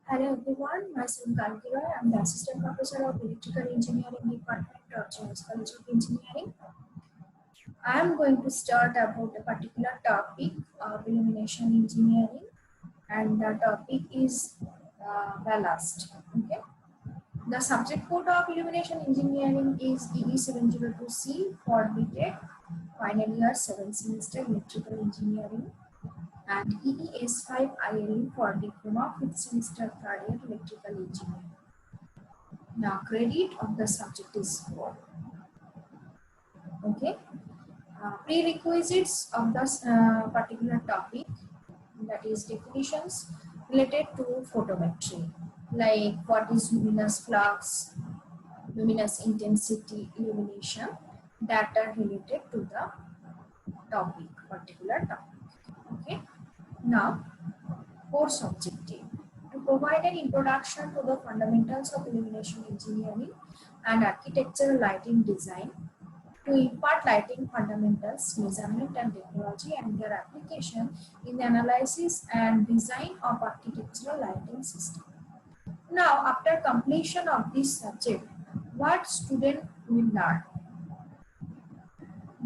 Hello everyone, myself Galki Roy. I'm the Assistant Professor of Electrical Engineering Department of Chinese College of Engineering. I am going to start about a particular topic of illumination engineering, and the topic is ballast. Okay. The subject code of illumination engineering is EE702C for BTech, final year 7th semester electrical engineering, and EES5ILE for diploma 5th semester 3rd year electrical engineering. Now, credit of the subject is 4. Okay. Prerequisites of this particular topic, that is definitions related to photometry, like what is luminous flux, luminous intensity, illumination, that are related to the topic, particular topic. Okay. Now, course objective: to provide an introduction to the fundamentals of illumination engineering and architectural lighting design, to impart lighting fundamentals, measurement and technology and their application in the analysis and design of architectural lighting system. Now, after completion of this subject, what student will learn?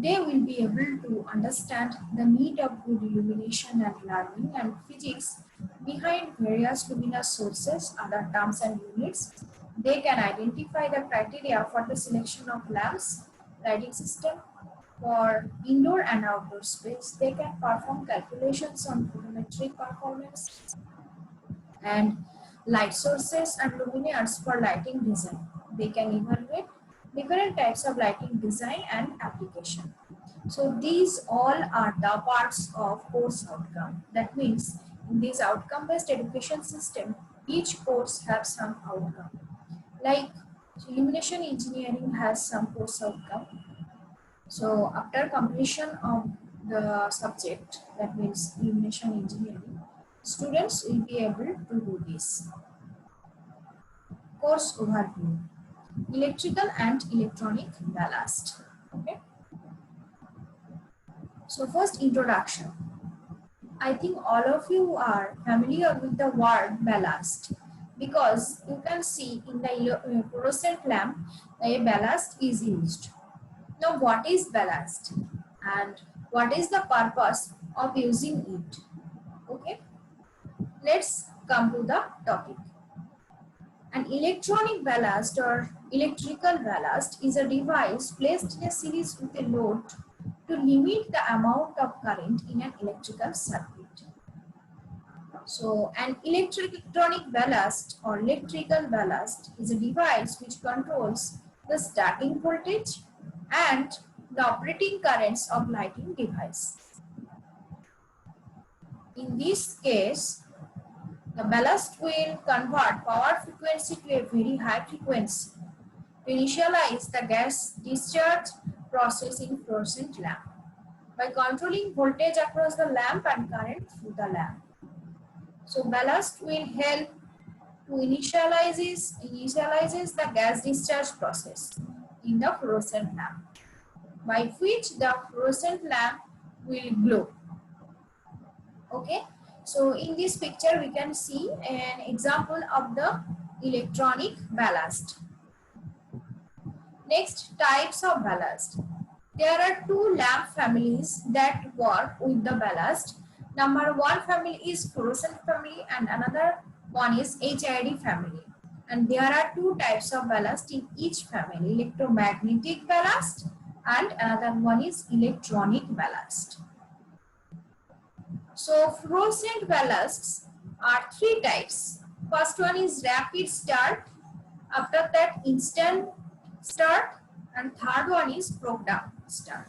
They will be able to understand the need of good illumination and learning and physics behind various luminous sources, other terms and units. They can identify the criteria for the selection of lamps, lighting system for indoor and outdoor space. They can perform calculations on photometric performance and light sources and luminaires for lighting design. They can evaluate different types of lighting design and application. So these all are the parts of course outcome. That means in this outcome-based education system, each course has some outcome. Like illumination engineering has some course outcome. So after completion of the subject, that means illumination engineering, students will be able to do this. Course overview: electrical and electronic ballast. Okay. So first, introduction. I think all of you are familiar with the word ballast, because you can see in the fluorescent lamp a ballast is used. Now, what is ballast and what is the purpose of using it? Okay, let's come to the topic. An electronic ballast or electrical ballast is a device placed in a series with a load to limit the amount of current in an electrical circuit. So, an electronic ballast or electrical ballast is a device which controls the starting voltage and the operating currents of lighting device. In this case, the ballast will convert power frequency to a very high frequency to initialize the gas discharge process in fluorescent lamp by controlling voltage across the lamp and current through the lamp. So ballast will help to initializes the gas discharge process in the fluorescent lamp, by which the fluorescent lamp will glow. Okay, so in this picture we can see an example of the electronic ballast. Next, types of ballast. There are two lamp families that work with the ballast. Number one family is fluorescent family and another one is HID family. And there are two types of ballast in each family: electromagnetic ballast and another one is electronic ballast. So fluorescent ballasts are three types. First one is rapid start, after that instant start, and third one is programmed start.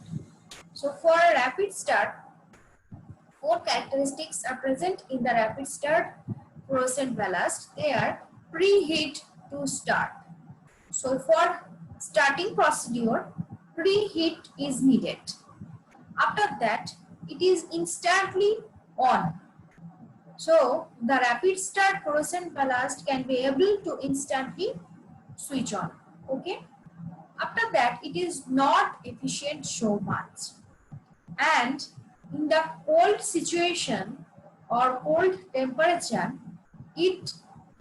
So for a rapid start, four characteristics are present in the rapid start fluorescent ballast. They are: preheat to start. So for starting procedure, preheat is needed. After that, it is instantly on. So the rapid start fluorescent ballast can be able to instantly switch on. Okay. After that, it is not efficient so much. And in the cold situation or cold temperature, it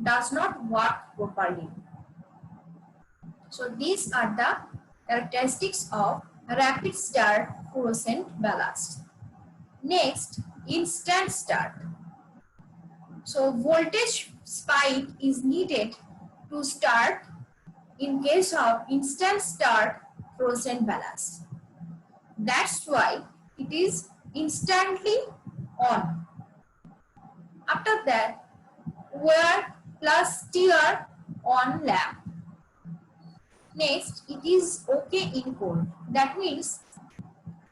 does not work properly. So these are the characteristics of rapid start fluorescent ballast. Next, instant start. So voltage spike is needed to start in case of instant start fluorescent ballast. That's why it is instantly on. After that, wear plus steer on lamp. Next, it is okay in cold. That means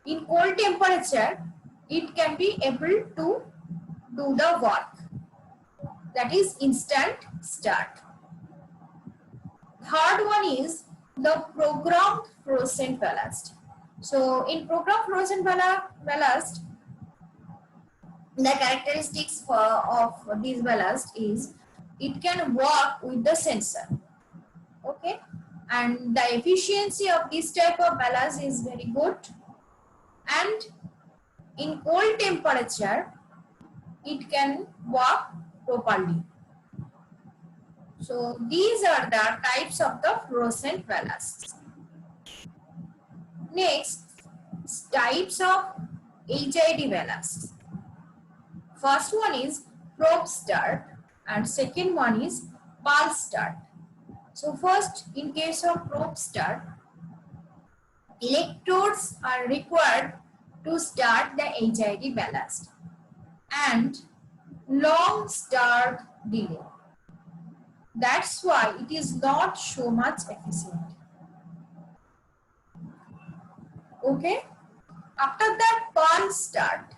in cold temperature, it can be able to do the work. That is instant start. Third one is the programmed fluorescent ballast. So in programmed fluorescent ballast, the characteristics of this ballast is it can work with the sensor. Okay, and the efficiency of this type of ballast is very good, and in cold temperature it can work properly. So these are the types of the fluorescent ballasts. Next, types of HID ballasts. First one is probe start and second one is pulse start. So first, in case of probe start, electrodes are required to start the HID ballast and long start delay. That's why it is not so much efficient. Okay. After that, pulse start.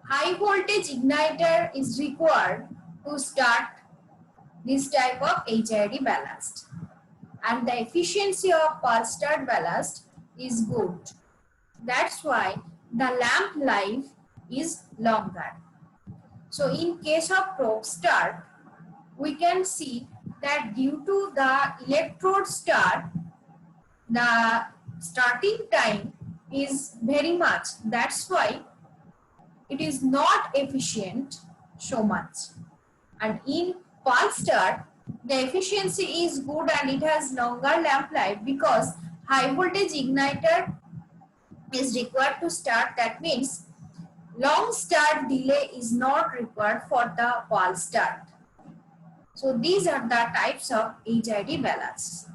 High voltage igniter is required to start this type of HID ballast, and the efficiency of pulse start ballast is good. That's why the lamp life is longer. So in case of probe start, we can see that due to the electrode start, the starting time is very much. That's why it is not efficient so much. And in pulse start, the efficiency is good and it has longer lamp life because high voltage igniter is required to start. That means long start delay is not required for the pulse start. So these are the types of HID ballasts.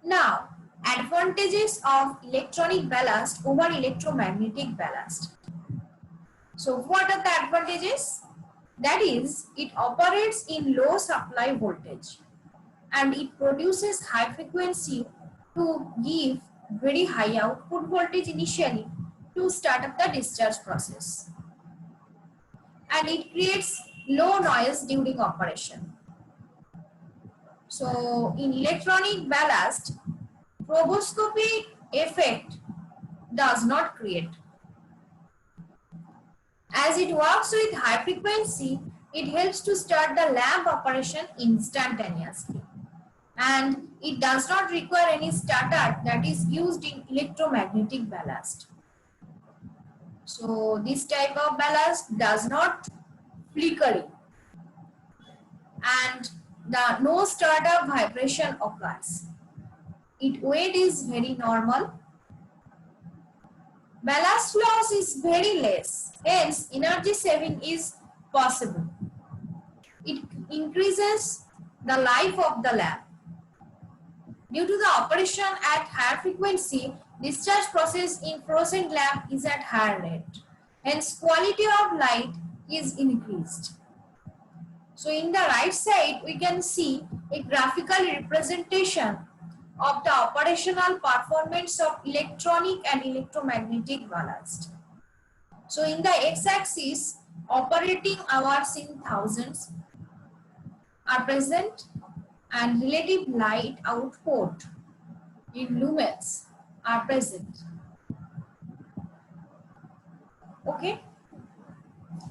Now, advantages of electronic ballast over electromagnetic ballast. So what are the advantages? That is, it operates in low supply voltage and it produces high frequency to give very high output voltage initially to start up the discharge process. And it creates low noise during operation. So in electronic ballast, stroboscopic effect does not create. As it works with high frequency, it helps to start the lamp operation instantaneously. And it does not require any starter that is used in electromagnetic ballast. So this type of ballast does not flickering and the no startup vibration occurs. Its weight is very normal. Ballast loss is very less, hence energy saving is possible. It increases the life of the lamp. Due to the operation at higher frequency, discharge process in fluorescent lamp is at higher rate. Hence, quality of light is increased. So in the right side, we can see a graphical representation of the operational performance of electronic and electromagnetic ballast. So in the x-axis, operating hours in thousands are present and relative light output in lumens are present. Okay.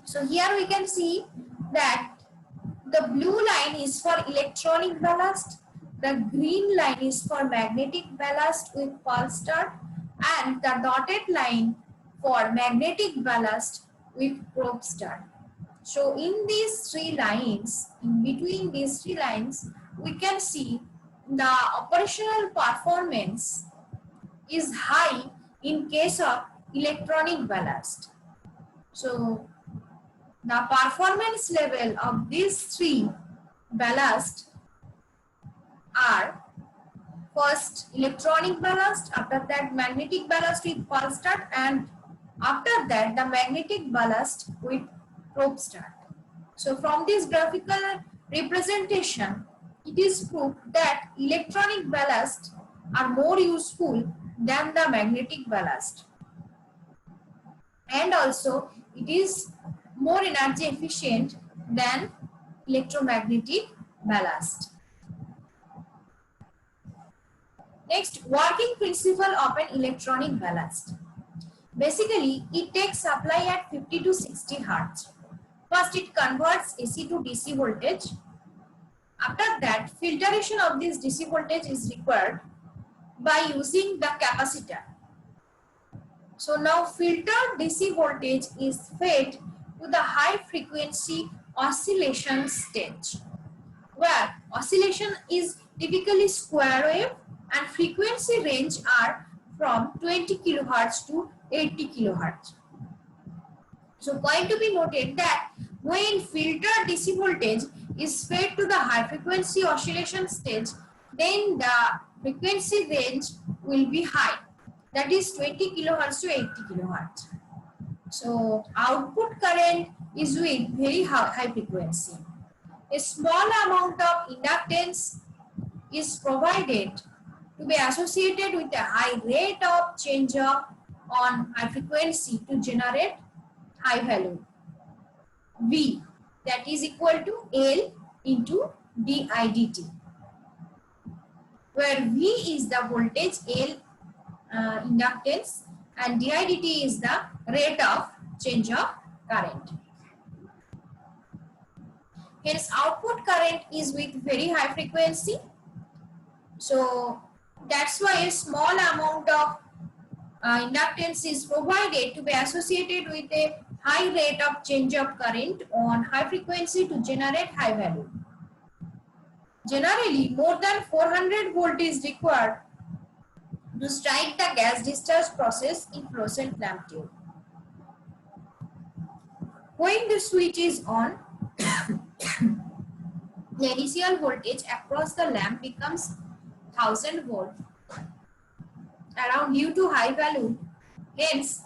So here we can see that the blue line is for electronic ballast, the green line is for magnetic ballast with pulse start, and the dotted line for magnetic ballast with probe start. So in these three lines, in between these three lines, we can see the operational performance is high in case of electronic ballast. So the performance level of these three ballast are first electronic ballast, after that magnetic ballast with pulse start, and after that the magnetic ballast with probe start. So from this graphical representation, it is proved that electronic ballast are more useful than the magnetic ballast, and also it is more energy efficient than electromagnetic ballast. Next, working principle of an electronic ballast. Basically, it takes supply at 50 to 60 Hz. First, it converts AC to DC voltage. After that, filtration of this DC voltage is required by using the capacitor. So now filtered DC voltage is fed to the high frequency oscillation stage, where oscillation is typically square wave and frequency range are from 20 kHz to 80 kHz. So point to be noted that when filtered DC voltage is fed to the high frequency oscillation stage, then the frequency range will be high, that is 20 kHz to 80 kHz. So output current is with very high frequency. A small amount of inductance is provided to be associated with a high rate of change on high frequency to generate high value V, that is equal to L into dIdt, where V is the voltage, L inductance, and dIdt is the rate of change of current. Hence output current is with very high frequency. So that's why a small amount of inductance is provided to be associated with a high rate of change of current on high frequency to generate high value. Generally, more than 400 volt is required to strike the gas discharge process in fluorescent lamp tube. When the switch is on, the initial voltage across the lamp becomes 1000 volt around due to high value. Hence,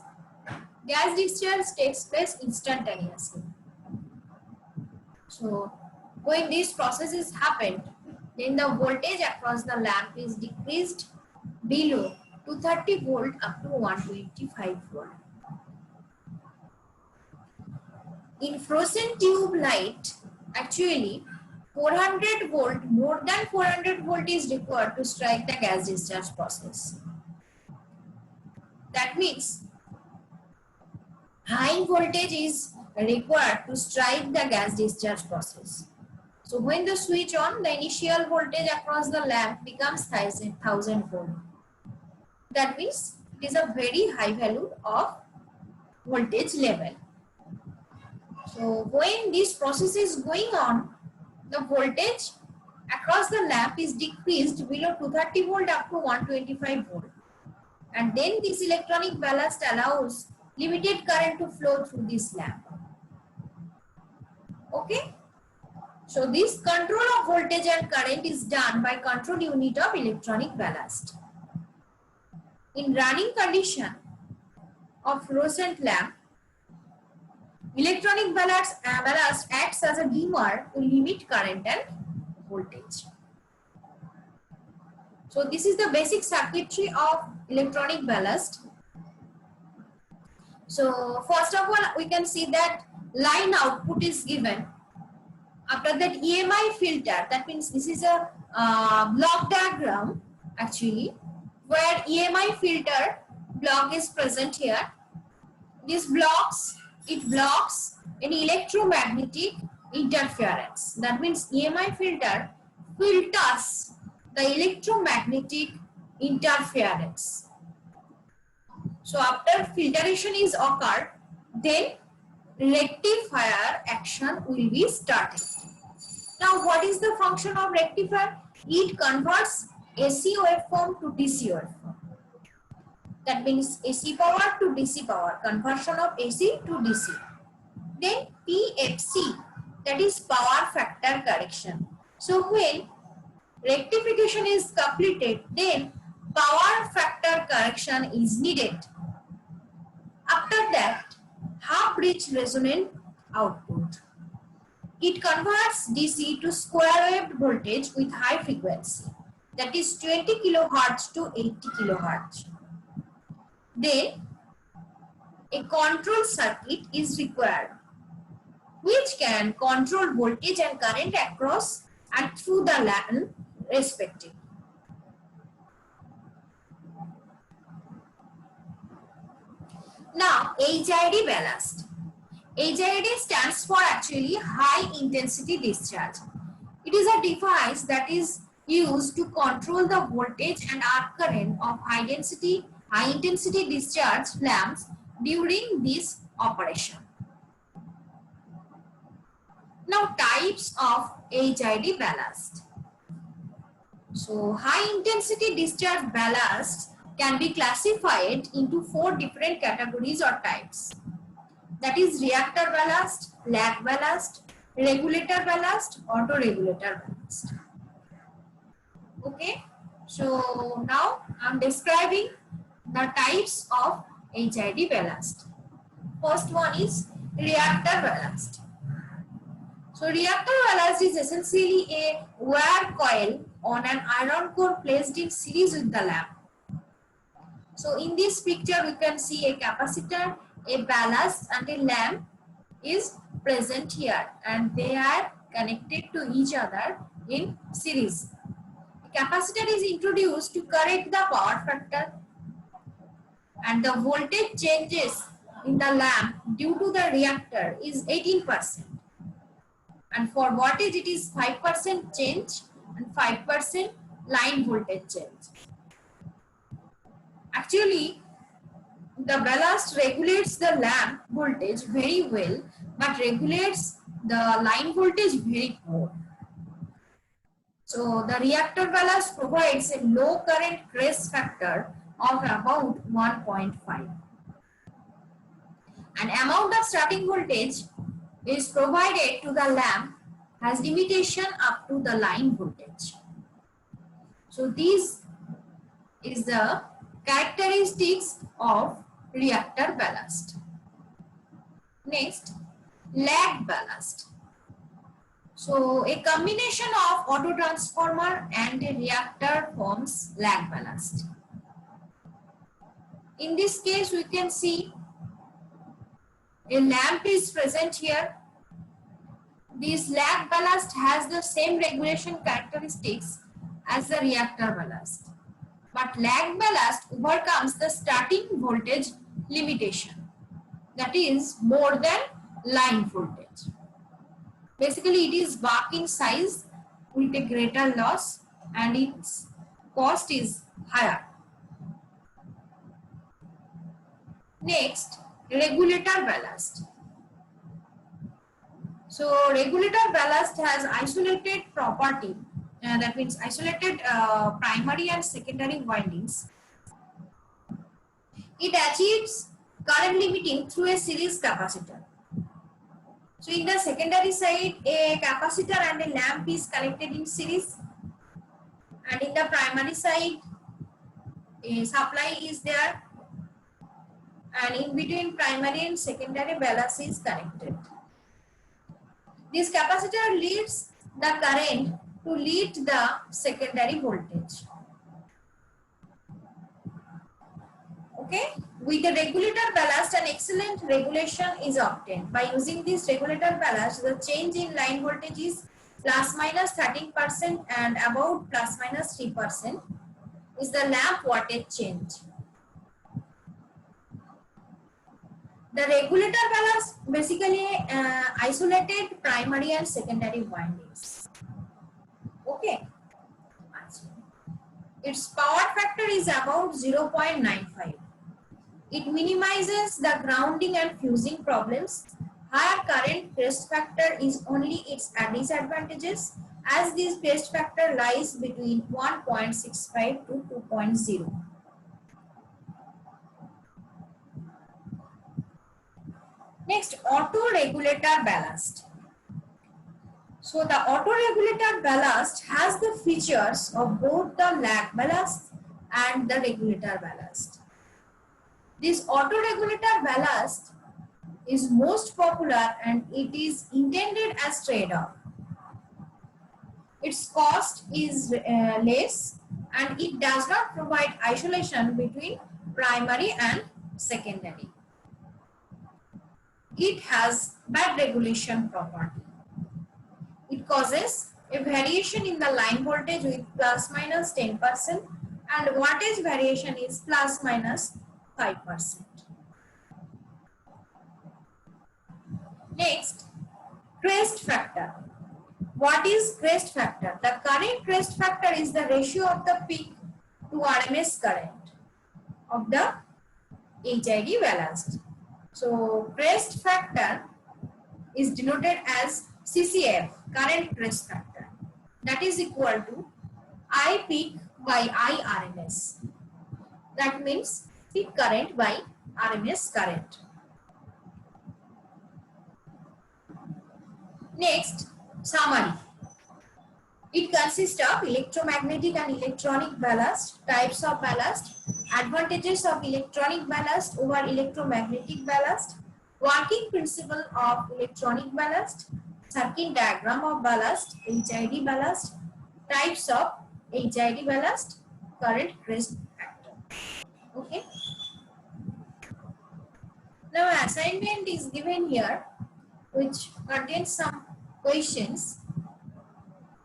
gas discharge takes place instantaneously. So, when these processes happen, then the voltage across the lamp is decreased below 230 volt up to 125 volt. In fluorescent tube light, actually 400 volt, more than 400 volt is required to strike the gas discharge process. That means high voltage is required to strike the gas discharge process. So when the switch on, the initial voltage across the lamp becomes 1000 volt. That means it is a very high value of voltage level. So when this process is going on, the voltage across the lamp is decreased below 230 volt up to 125 volt. And then this electronic ballast allows limited current to flow through this lamp. Okay. So this control of voltage and current is done by control unit of electronic ballast. In running condition of fluorescent lamp, electronic ballast acts as a dimmer to limit current and voltage. So this is the basic circuitry of electronic ballast. So first of all, we can see that line output is given. After that, EMI filter, that means this is a block diagram actually, where EMI filter block is present here. This blocks, it blocks any electromagnetic interference. That means EMI filter filters the electromagnetic interference. So after filtration is occurred, then rectifier action will be started. Now, what is the function of rectifier? It converts AC waveform to DC waveform. That means AC power to DC power, conversion of AC to DC. Then PFC, that is power factor correction. So when rectification is completed, then power factor correction is needed. After that, half bridge resonant output. It converts DC to square wave voltage with high frequency, that is 20 kHz to 80 kHz. Then a control circuit is required, which can control voltage and current across and through the LAN respectively. Now, HID ballast. HID stands for actually high intensity discharge. It is a device that is used to control the voltage and arc current of high intensity discharge lamps during this operation. Now, types of HID ballast. So, high intensity discharge ballast can be classified into 4 different categories or types. That is reactor ballast, lag ballast, regulator ballast, auto regulator ballast. Okay, so now I am describing the types of HID ballast. First one is reactor ballast. So reactor ballast is essentially a wire coil on an iron core placed in series with the lamp. So in this picture we can see a capacitor, a ballast and a lamp is present here, and they are connected to each other in series. A capacitor is introduced to correct the power factor, and the voltage changes in the lamp due to the reactor is 18%, and for wattage it is 5% change and 5% line voltage change. Actually, the ballast regulates the lamp voltage very well, but regulates the line voltage very poor. So the reactor ballast provides a low current crest factor of about 1.5. An amount of starting voltage is provided to the lamp has limitation up to the line voltage. So these is the characteristics of reactor ballast. Next, lag ballast. So a combination of auto transformer and a reactor forms lag ballast. In this case, we can see a lamp is present here. This lag ballast has the same regulation characteristics as the reactor ballast, but lag ballast overcomes the starting voltage limitation, that is more than line voltage. Basically, it is bulk in size with a greater loss and its cost is higher. Next, regulator ballast. So regulator ballast has isolated property, that means isolated primary and secondary windings. It achieves current limiting through a series capacitor. So in the secondary side, a capacitor and a lamp is connected in series, and in the primary side, a supply is there, and in between primary and secondary ballast is connected. This capacitor leads the current to lead the secondary voltage. Okay, with the regulator ballast, an excellent regulation is obtained. By using this regulator ballast, the change in line voltage is plus minus 13% and about plus minus 3% is the lamp wattage change. The regulator ballast basically isolated primary and secondary windings. Okay. Its power factor is about 0.95. It minimizes the grounding and fusing problems, Higher current crest factor is only its disadvantages, as this crest factor lies between 1.65 to 2.0. Next, auto-regulator ballast. So the auto-regulator ballast has the features of both the lag ballast and the regulator ballast. This auto-regulator ballast is most popular and it is intended as trade-off. Its cost is less and it does not provide isolation between primary and secondary. It has bad regulation property. It causes a variation in the line voltage with plus minus 10% and voltage variation is plus minus 5%. Next, crest factor. What is crest factor? The current crest factor is the ratio of the peak to RMS current of the HID ballast. So, crest factor is denoted as CCF, current crest factor. That is equal to I peak by I RMS. That means peak current by RMS current. Next, summary. It consists of electromagnetic and electronic ballast, types of ballast, advantages of electronic ballast over electromagnetic ballast, working principle of electronic ballast, circuit diagram of ballast, HID ballast, types of HID ballast, current crest factor. Okay. Now assignment is given here which contains some questions.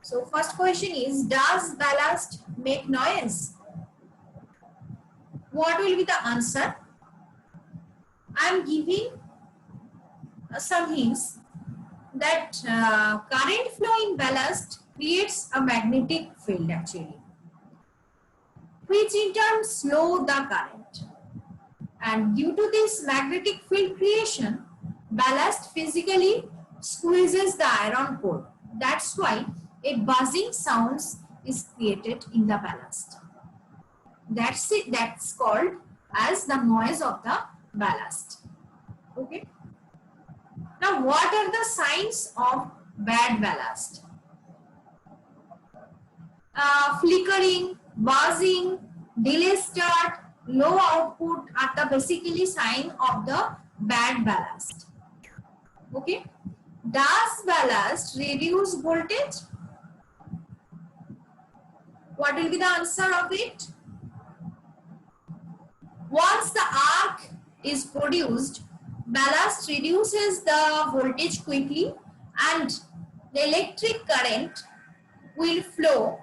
So first question is, does ballast make noise? What will be the answer? I am giving some hints that current flow in ballast creates a magnetic field actually, which in turn slow the current. And due to this magnetic field creation, ballast physically squeezes the iron core. That's why a buzzing sound is created in the ballast. That's it. That's called as the noise of the ballast. Okay. Now, what are the signs of bad ballast? Flickering, buzzing, delay start, low output are the basically sign of the bad ballast. Okay. Does ballast reduce voltage? What will be the answer of it? Once the arc is produced, ballast reduces the voltage quickly and the electric current will flow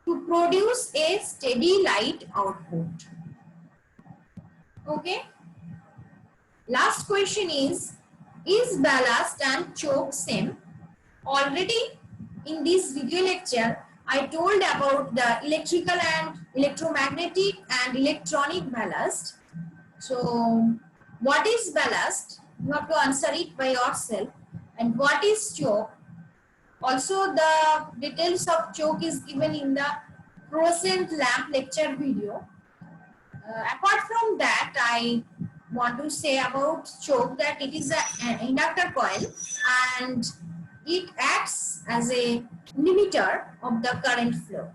to produce a steady light output. Okay. Last question is ballast and choke same? Already in this video lecture, I told about the electrical and electromagnetic and electronic ballast. So, what is ballast? You have to answer it by yourself. And what is choke? Also, the details of choke is given in the fluorescent lamp lecture video. Apart from that, I want to say about choke that it is an inductor coil and it acts as a limiter of the current flow.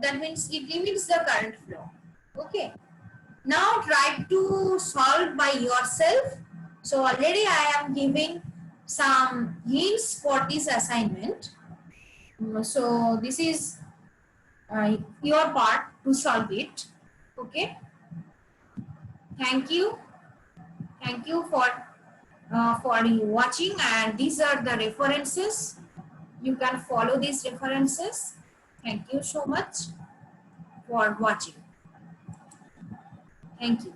That means it limits the current flow. Okay. Now try to solve by yourself. So already I am giving some hints for this assignment. So this is your part to solve it. Okay. Thank you. Thank you for watching, and these are the references. You can follow these references. Thank you so much for watching. Thank you.